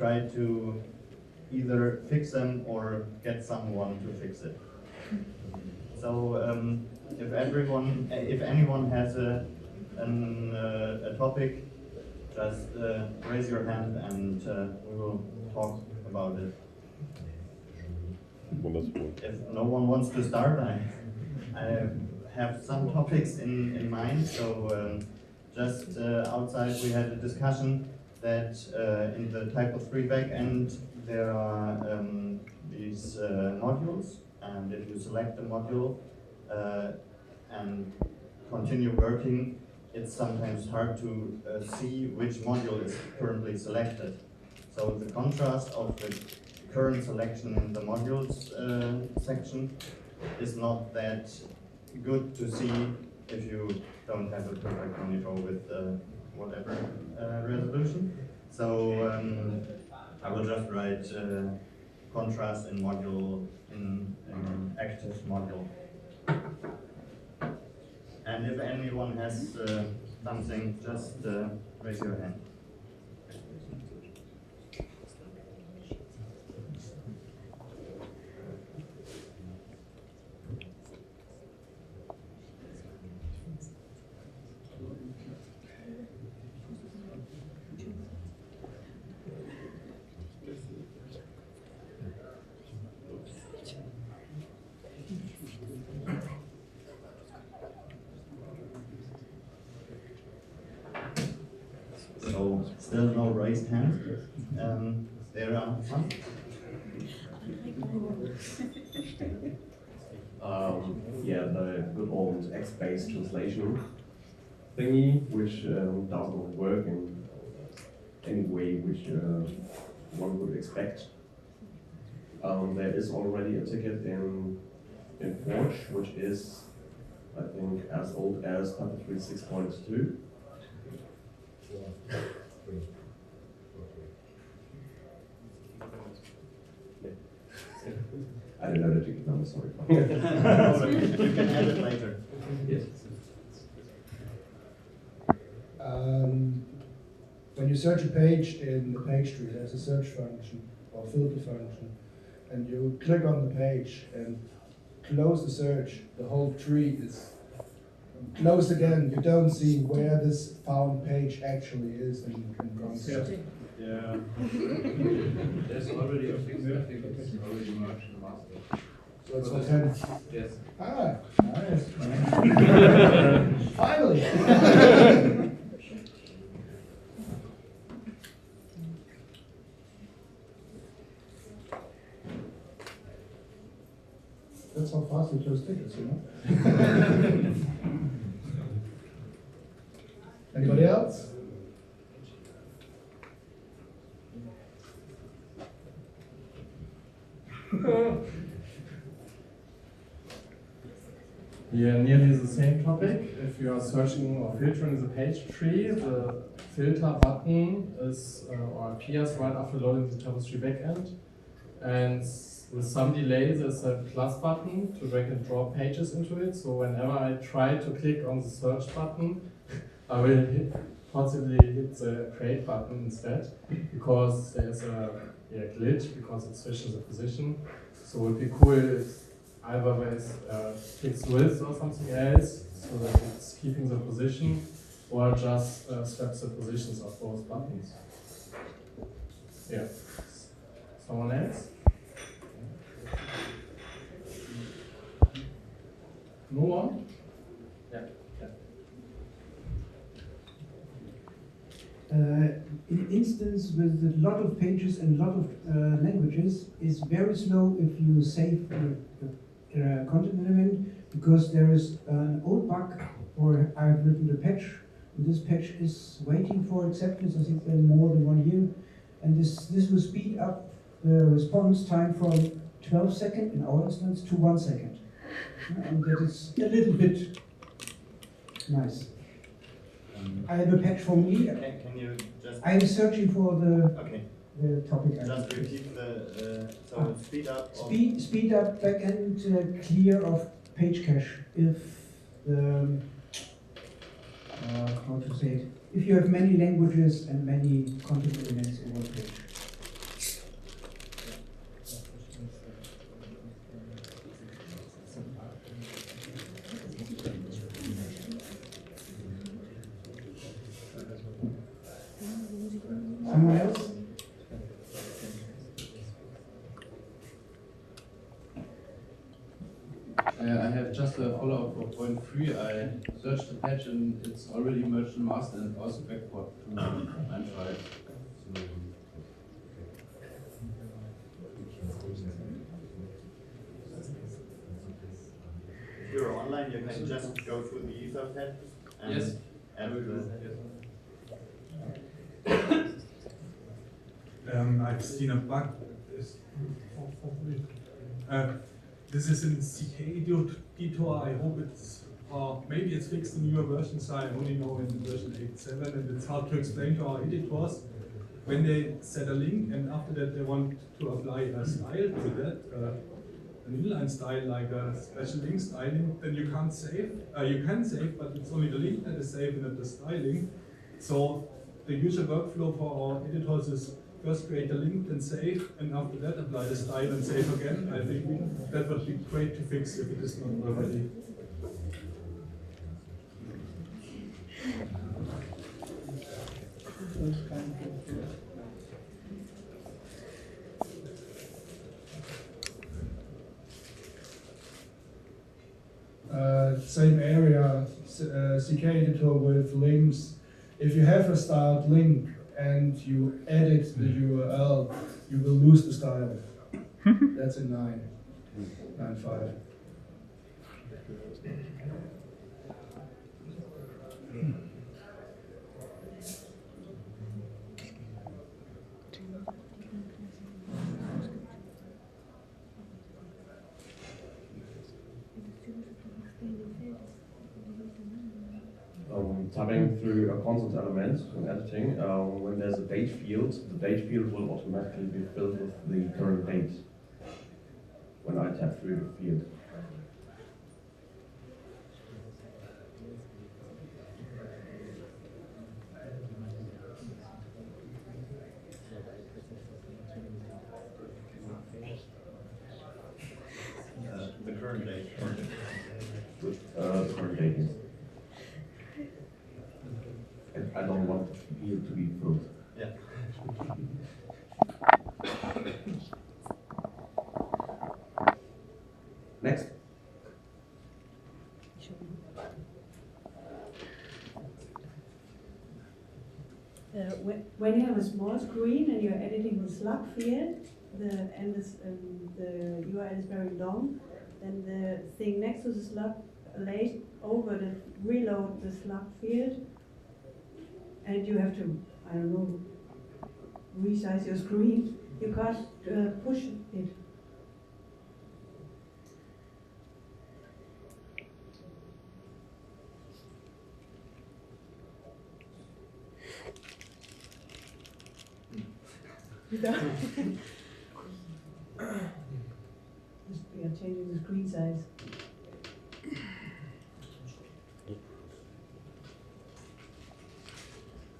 try to either fix them or get someone to fix it. So if anyone has a topic, just raise your hand and we will talk about it. Wonderful. If no one wants to start, I have some topics in mind. So just outside we had a discussion that in the type of 3 backend there are these modules, and if you select the module and continue working, it's sometimes hard to see which module is currently selected. So the contrast of the current selection in the modules section is not that good to see if you don't have a perfect monitor with whatever resolution. So I will just write contrast in module in active module. And if anyone has something, just raise your hand. So still no raised hands. There are some. Yeah, the good old X-based translation thingy, which doesn't work in any way which one would expect. There is already a ticket in Forge, which is, I think, as old as t3cm. I don't know the ticket number, sorry. You can add it later. Yes. When you search a page in the page tree, there's a search function or filter function, and you click on the page and close the search, the whole tree is closed again. You don't see where this found page actually is in concept. Yeah. There's already a fixed thing, it's already merged in the master. So it's for 10. Yes. Ah, nice. Finally. That's how fast we close tickets, you know? Anybody else? Yeah, nearly the same topic. If you are searching or filtering the page tree, the filter button is or appears right after loading the Tapestry backend. And with some delay, there's a plus button to drag and drop pages into it. So whenever I try to click on the search button, I will possibly hit the create button instead, because there's a glitch, because it switches the position. So it would be cool if either there's fixed width or something else, so that it's keeping the position, or just swaps the positions of both buttons. Yeah. Someone else? No one? Yeah. An instance with a lot of pages and a lot of languages is very slow if you save a content element, because there is an old bug, or I've written a patch, and this patch is waiting for acceptance, I think more than 1 year, and this will speed up the response time from 12 seconds in our instance to 1 second. And that is a little bit nice. I have a patch for me. Can you just... I am searching for the topic. Just repeat the speed up. Speed up backend clear of page cache if the how to say it, if you have many languages and many content elements in one page. a follow-up for point 3. I searched the patch and it's already merged in master and also backward to 9.5. So, If you're online, you can just go to the Etherpad and yes, add the. I've seen a bug. This is in CK editor. I hope it's, maybe it's fixed in newer versions. I only know in version 8.7, and it's hard to explain to our editors. When they set a link and after that they want to apply a style to that, an inline style like a special link styling, then you can't save. You can save, but it's only the link that is saved and not the styling. So the usual workflow for our editors is first create a link, then save, and after that apply the style and save again. I think that would be great to fix if it is not already. Same area, CK editor with links. If you have a styled link and you edit the URL, you will lose the style. That's in 9.5. Tabbing through a constant element in editing, when there's a date field, the date field will automatically be filled with the current date when I tab through the field. The current date. The current date is. I don't want the field to be filled. Yeah. Next. When you have a small screen and you're editing the slug field, the URL is very long, then the thing next to the slug lays over the reload the slug field, and you have to, I don't know, resize your screen. You can't push it. We are changing the screen size.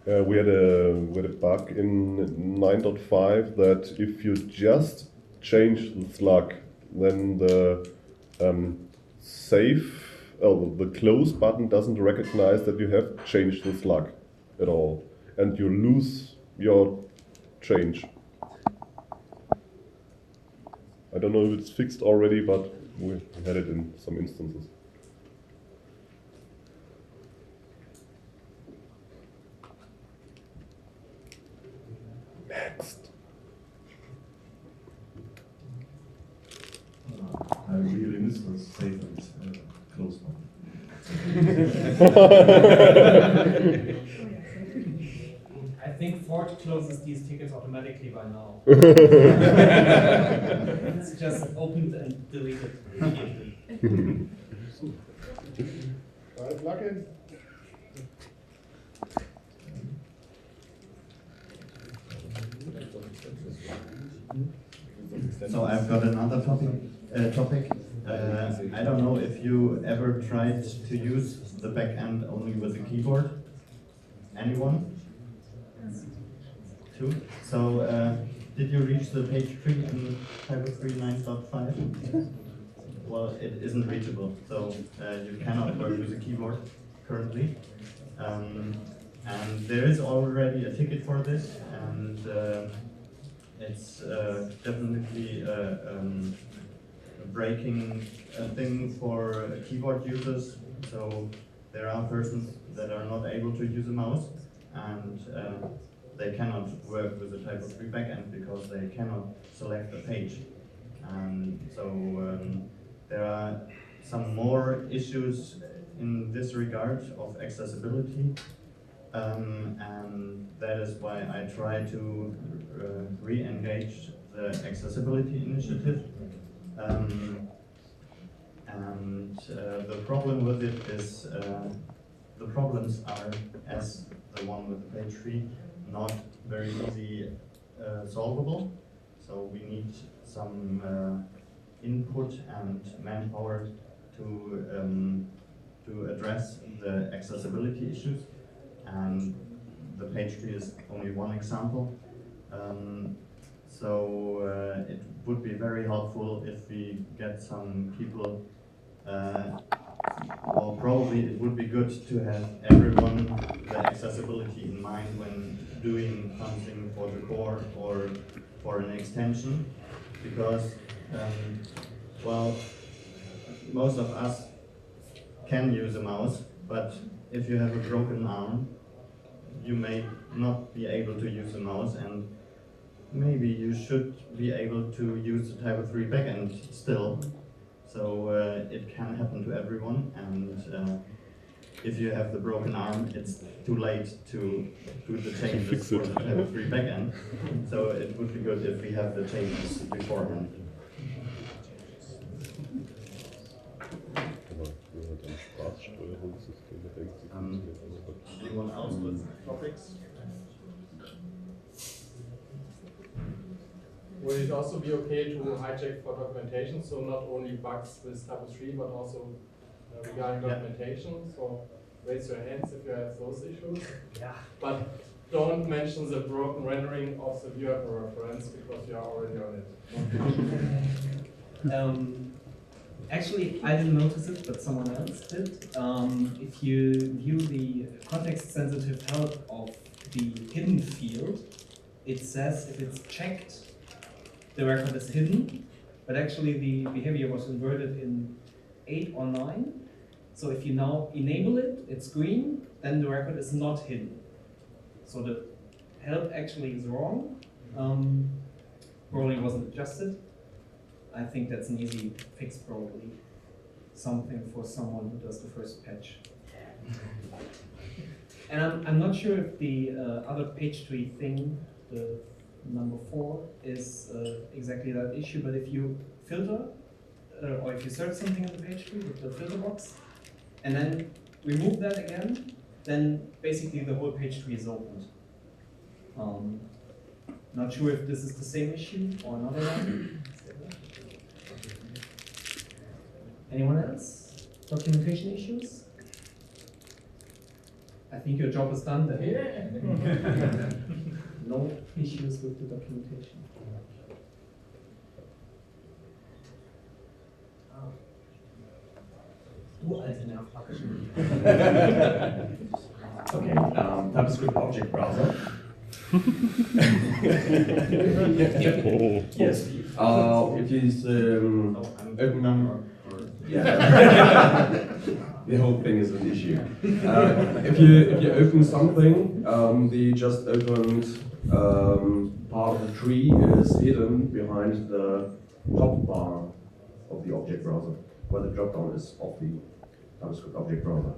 We had a bug in 9.5 that if you just change the slug, then the the close button doesn't recognize that you have changed the slug at all, and you lose your change. I don't know if it's fixed already, but we had it in some instances. Next. I really miss the save and close one. I think Ford closes these tickets automatically by now. It's just opened and deleted immediately. Plugin. So I've got another topic. I don't know if you ever tried to use the back end only with a keyboard. Anyone? Two. So did you reach the page tree in Typo 3 9.5? Well, it isn't reachable, so you cannot work with a keyboard currently. And there is already a ticket for this, and it's definitely a breaking thing for keyboard users. So there are persons that are not able to use a mouse, and they cannot work with the type of 3 backend because they cannot select the page. And so there are some more issues in this regard of accessibility, and that is why I try to re-engage the accessibility initiative. The problem with it is the problems are, as the one with the page tree, not very easy solvable. So we need some input and manpower to address the accessibility issues, and the page tree is only one example. It would be very helpful if we get some people, or probably it would be good to have everyone the accessibility in mind when doing something for the core or for an extension, because well, most of us can use a mouse, but if you have a broken arm, you may not be able to use a mouse, and maybe you should be able to use the Type 3 backend still. So it can happen to everyone, and if you have the broken arm, it's too late to do the changes for the Type 3 backend. So it would be good if we have the changes beforehand. Anyone else with topics? Would it also be okay to hijack for documentation, so not only bugs with Type 3, but also regarding documentation? So raise your hands if you have those issues. Yeah. But don't mention the broken rendering of the viewer reference because you are already on it. Actually, I didn't notice it, but someone else did. If you view the context-sensitive help of the hidden field, it says if it's checked, the record is hidden, but actually the behavior was inverted in 8 or 9. So if you now enable it, it's green, then the record is not hidden. So the help actually is wrong. Probably wasn't adjusted. I think that's an easy fix, probably. Something for someone who does the first patch. And I'm not sure if the other page tree thing, the number 4, is exactly that issue, but if you filter, or if you search something in the page tree with the filter box, and then remove that again, then basically the whole page tree is opened. Not sure if this is the same issue or another one. Anyone else? Documentation issues? I think your job is done then. Yeah. No issues with the documentation. Okay, TypeScript object browser. Yes. It is open. Yeah. The whole thing is an issue. If you open something, the just opened part of the tree is hidden behind the top bar of the object browser, where the dropdown is of the TypeScript object browser.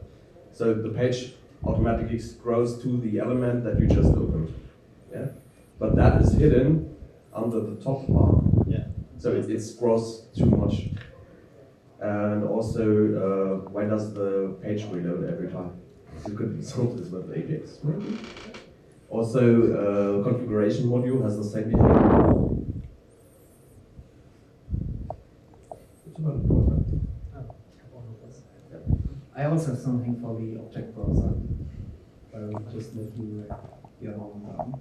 So the page automatically scrolls to the element that you just opened. Yeah? But that is hidden under the top bar. Yeah. So it scrolls too much. And also, why does the page reload every time? So you could solve this with Ajax, maybe. Also, configuration module has the same behavior. It's about important. I also have something for the object browser. I'll just let you get on down.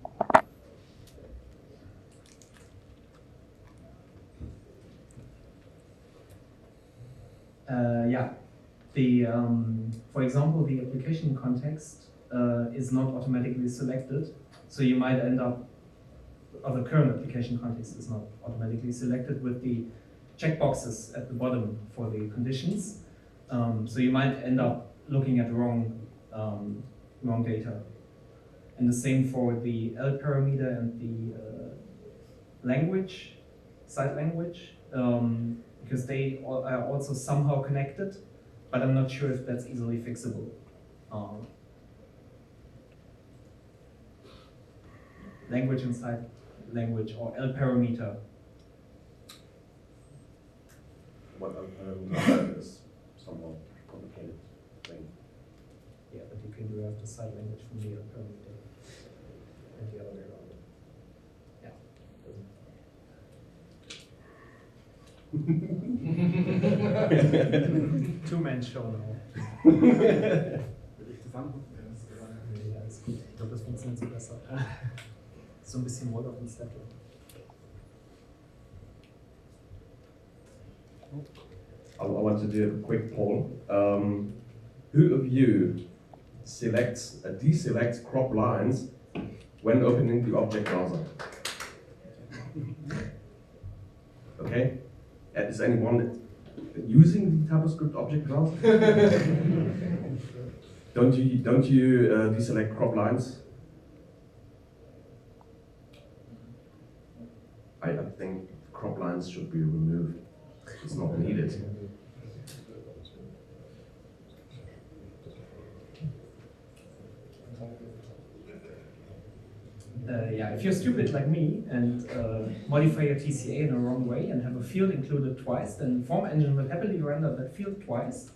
For example, the application context is not automatically selected, so you might end up, or the current application context is not automatically selected with the checkboxes at the bottom for the conditions. So you might end up looking at wrong data. And the same for the L parameter and the language, site language, because they are also somehow connected, but I'm not sure if that's easily fixable. Language and site language, or L parameter. What parameter is somehow complicated thing. Yeah, but you can derive the site language from the L parameter and the other way around. Two-man show now. Ja, ist gut. Ich glaube, das funktioniert so besser. So ein bisschen Word auf den Zettel. I want to do a quick poll. Who of you deselects crop lines when opening the object browser? Okay. Is anyone using the TypoScript object browser? Don't you deselect crop lines? I think crop lines should be removed. It's not needed. Yeah, if you're stupid like me and modify your TCA in the wrong way and have a field included twice, then Form Engine will happily render that field twice,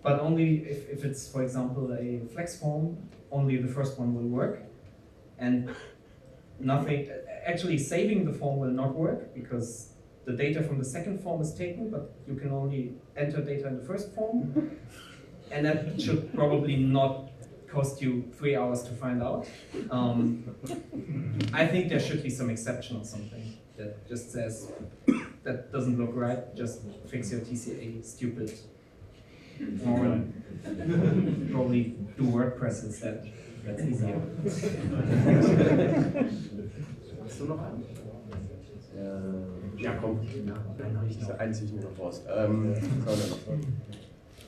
but only if it's, for example, a flex form, only the first one will work, and nothing, actually saving the form will not work because the data from the second form is taken, but you can only enter data in the first form, and that should probably not cost you 3 hours to find out. I think there should be some exception or something that just says, that doesn't look right, just fix your TCA, stupid. Or probably do WordPress instead, that's easier. Hast du noch einen? Ja, komm. Das ist der einzige, der noch raus.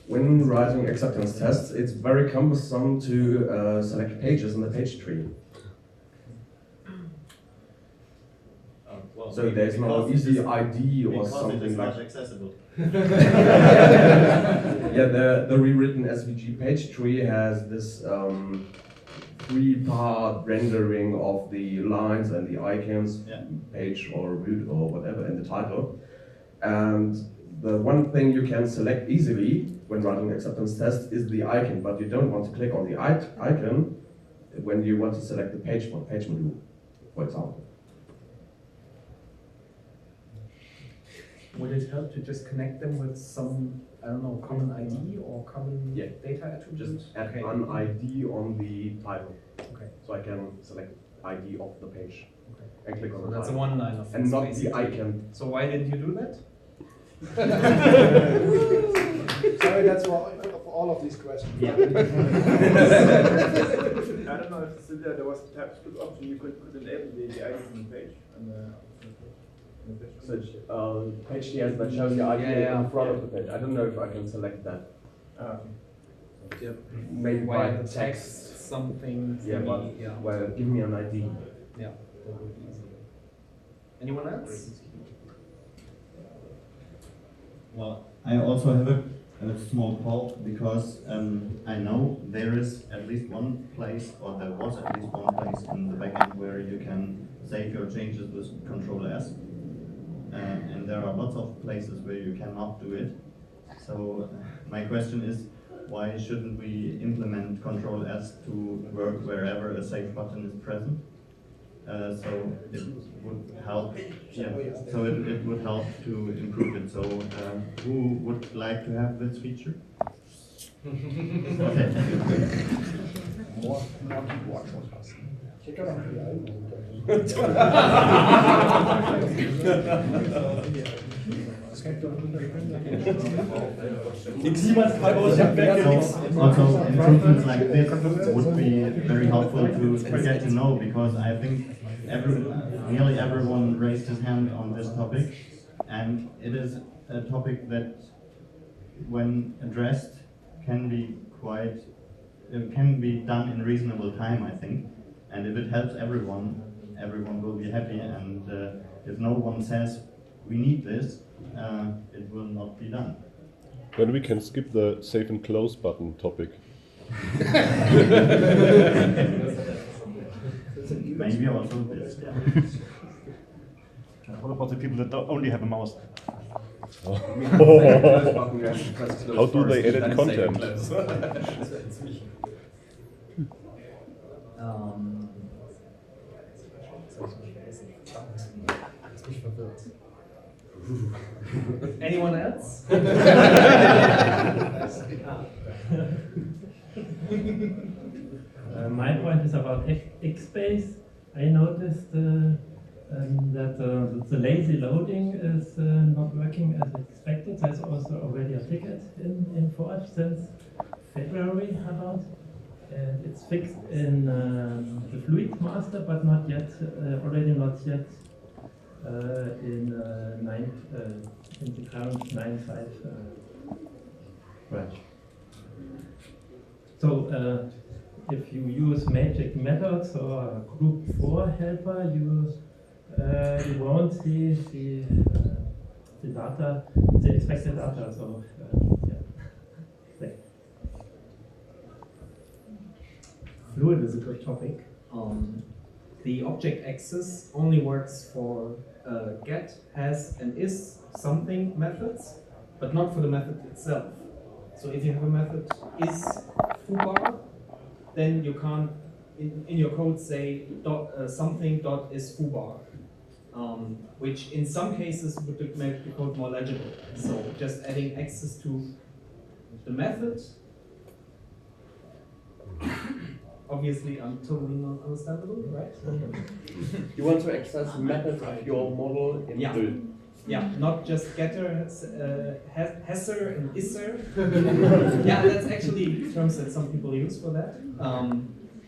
When writing acceptance tests, it's very cumbersome to select pages in the page tree. Well, So there's no easy ID or something it is like not accessible. Yeah, the rewritten SVG page tree has this 3-part rendering of the lines and the icons, page or root or whatever in the title. And the one thing you can select easily when writing acceptance test is the icon, but you don't want to click on the icon when you want to select the page for the page module, for example. Would it help to just connect them with some, I don't know, common ID or common data attribute? Just add an ID on the title. Okay. So I can select ID of the page. Okay. And click on So the that's a title. one-liner fix, And not basically. the icon. So why didn't you do that? Sorry, that's for all of these questions. Yeah. I don't know if still there was a TypeScript option you could enable the ID from the page. So page DS that shows the ID in front of the page. I don't know if I can select that. Maybe Why by the text something. Yeah, but well, give me an ID. Yeah, that would be easy. Anyone else? Well, I also have a small poll because I know there is at least one place, or there was at least one place in the backend where you can save your changes with Control S. And there are lots of places where you cannot do it. So my question is, why shouldn't we implement Control S to work wherever a save button is present? So it would help. Yeah. So it would help to improve it. So who would like to have this feature? Okay. More keyboard shortcuts. Check out Also, improvements like this would be very helpful to get to know, because I think nearly everyone raised his hand on this topic, and it is a topic that, when addressed, can be can be done in reasonable time, I think. And if it helps everyone, everyone will be happy. And if no one says we need this, it will not be done. Then we can skip the save and close button topic. Maybe also this, yeah. What about the people that only have a mouse? How do they edit content? Anyone else? My point is about X-Space. I noticed that the lazy loading is not working as expected. There's also already a ticket in Forge since February about. And it's fixed in the Fluid Master, but not yet, already not yet in the current 9.5 branch. So if you use magic methods or group 4 helper, you won't see the data, the expected data. So yeah. Fluid is a good topic. The object access only works for get, has, and is something methods, but not for the method itself. So if you have a method is foobar, then you can't in your code say something dot is foobar, which in some cases would make the code more legible. So just adding access to the method. Obviously, totally not understandable, right? You want to access methods of your model in the... Yeah, not just getter, hasser, and isser. Yeah, that's actually terms that some people use for that.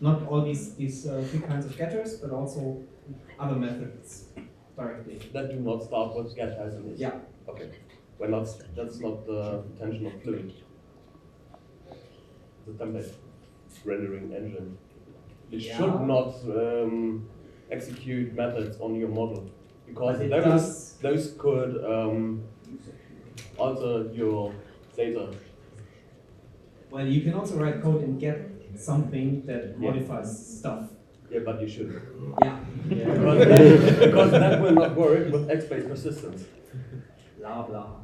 Not all these three kinds of getters, but also other methods directly. That do not start with get, has, and is? Yeah. Okay. Well, that's not the intention of Fluid. The template rendering engine. It should not execute methods on your model, because those could alter your data. Well, you can also write code and get something that modifies stuff. Yeah, but you shouldn't. Yeah. Because that will not work with X-based persistence. Blah blah.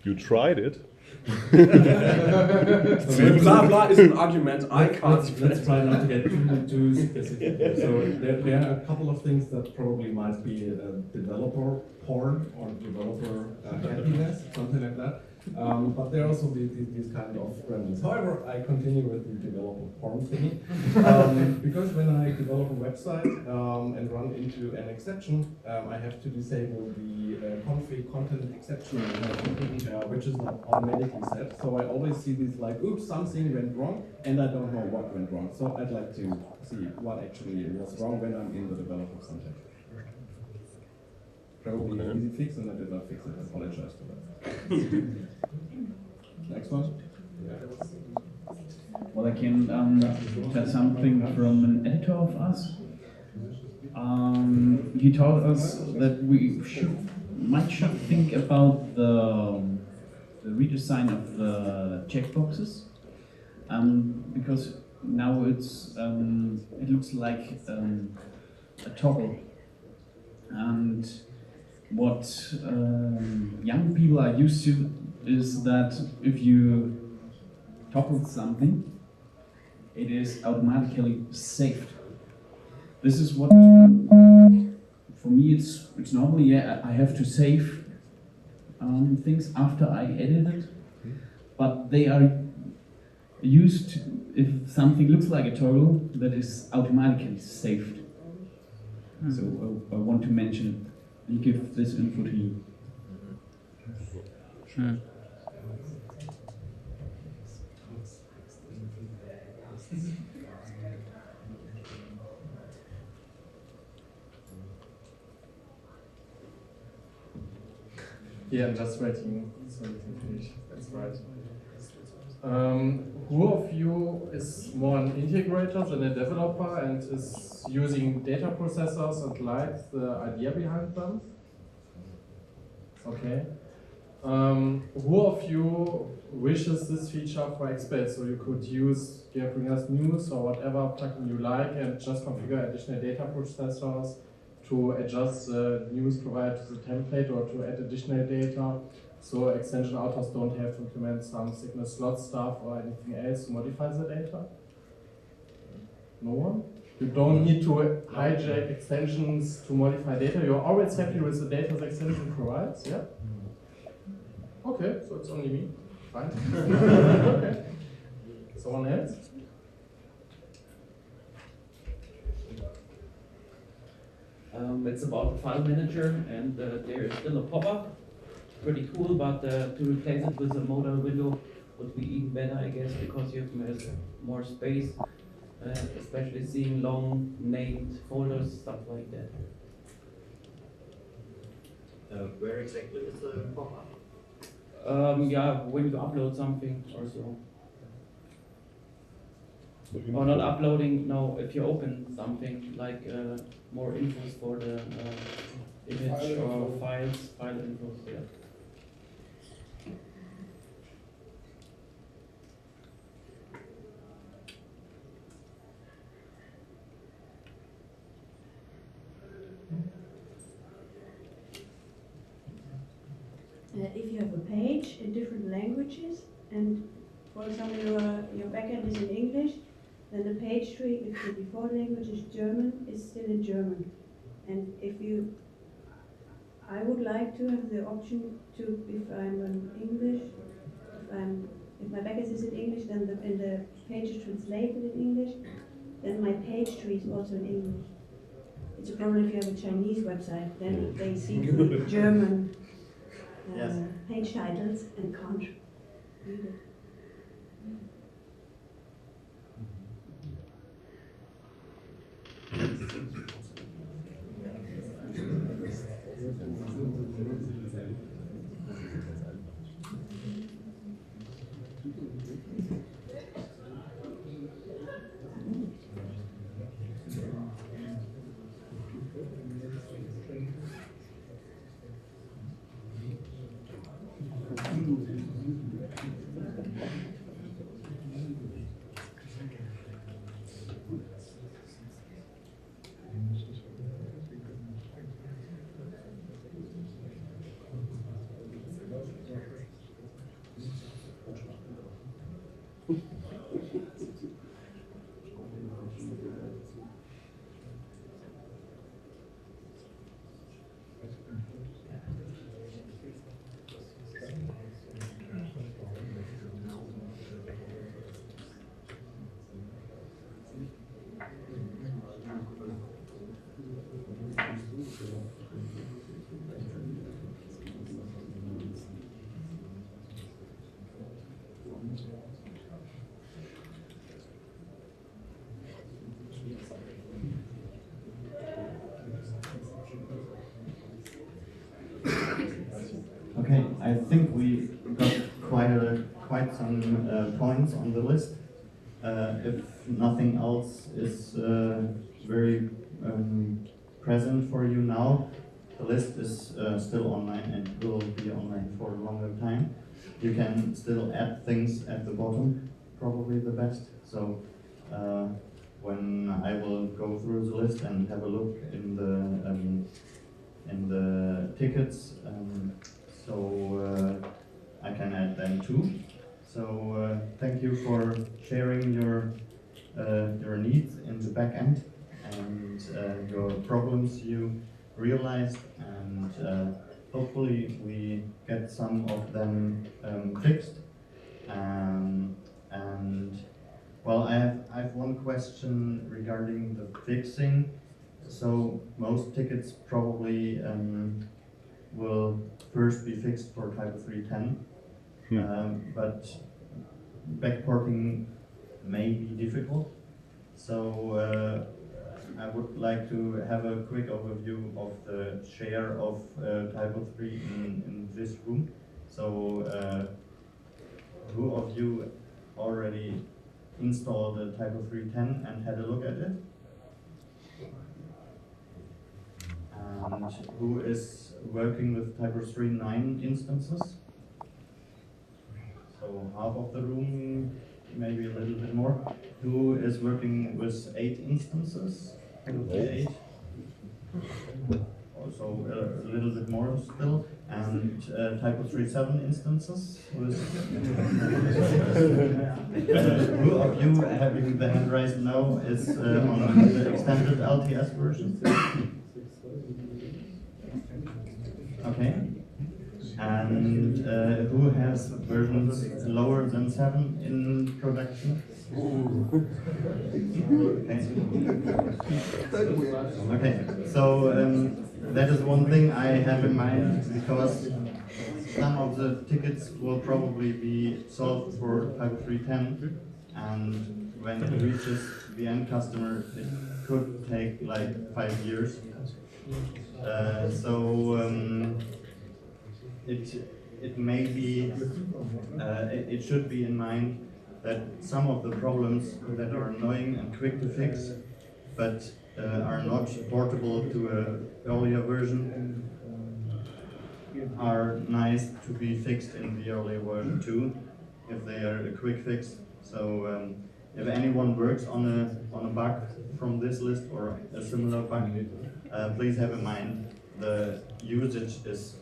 You tried it. Blah blah is an argument I can't. Let's try not to get too specific. So there are a couple of things that probably might be developer porn or developer happiness, something like that. But there are also these kind of gremlins. However, I continue with the developer porn thingy. Because when I develop a website and run into an exception, I have to disable the config content exception, which is not automatically set. So I always see these like, oops, something went wrong, and I don't know what went wrong. So I'd like to see what actually was wrong when I'm in the developer context. Probably an easy fix, and I did not fix it. I apologize for that. Next one. Well, I can tell something from an editor of us. He told us that we might think about the redesign of the checkboxes, because now it looks like a toggle, and what young people are used to is that if you toggle something, it is automatically saved. This is what, for me, it's normally, I have to save things after I edit it, but they are used to, if something looks like a toggle, that is automatically saved. So I want to mention, and give this info to you. Yeah, just waiting so we can finish. That's right. Who of you is more an integrator than a developer and is using data processors and likes the idea behind them? Okay. Who of you wishes this feature for X-Base, so you could use Gearbringer's News or whatever plugin you like and just configure additional data processors to adjust the news provided to the template or to add additional data, so extension authors don't have to implement some signal slot stuff or anything else to modify the data? No one? You don't need to hijack extensions to modify data. You're always happy with the data the extension provides, yeah? Okay, so it's only me. Fine. Okay. Someone else? It's about the file manager, and there is still a pop-up. Pretty cool, but to replace it with a modal window would be even better, I guess, because you have more space, especially seeing long named folders, stuff like that. Where exactly is the pop-up? Yeah, when you upload something or so. Or not uploading, no, if you open something like more infos for the image or file infos, yeah. If you have a page in different languages, and for example your backend is in English, then the page tree, if the default language is German, is still in German. And I would like to have the option to, if I'm in English, if my backend is in English, then the page is translated in English, then my page tree is also in English. It's a problem if you have a Chinese website, then they see the German page titles and can't read it. Okay, I think we got quite some points on the list. If nothing else is very present for you now, the list is still online and will be online for a longer time. You can still add things at the bottom, probably the best. So when I will go through the list and have a look in the tickets, so I can add them too. So thank you for sharing your needs in the back end and your problems you realized, and hopefully we get some of them fixed. And well, I have one question regarding the fixing. So most tickets probably will first be fixed for type 310, but backporting may be difficult. So I would like to have a quick overview of the share of Typo 3 in this room. So, who of you already installed a Typo 3.10 and had a look at it? And who is working with Typo 3.9 instances? So half of the room, maybe a little bit more. Who is working with 8 instances? Typo 3.8? Also a little bit more still. And Typo 3.7 instances? Who of you having the hand raised now is on the extended LTS version? Okay. And who has versions lower than 7 in production? Okay, so that is one thing I have in mind, because some of the tickets will probably be solved for Typo 3.10, and when it reaches the end customer, it could take like 5 years. It may be, it should be in mind that some of the problems that are annoying and quick to fix, but are not portable to an earlier version, are nice to be fixed in the earlier version too, if they are a quick fix. So if anyone works on a bug from this list or a similar bug, please have in mind the usage is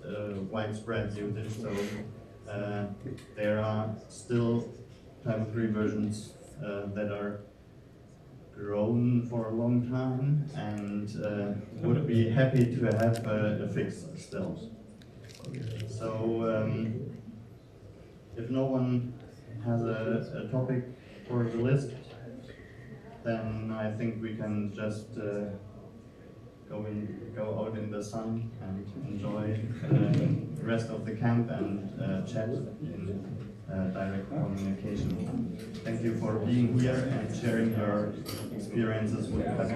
widespread usage, so there are still Typo 3 versions that are grown for a long time and would be happy to have a fix still. So if no one has a topic for the list, then I think we can just go out in the sun and enjoy the rest of the camp and chat in direct communication. Thank you for being here and sharing your experiences with us.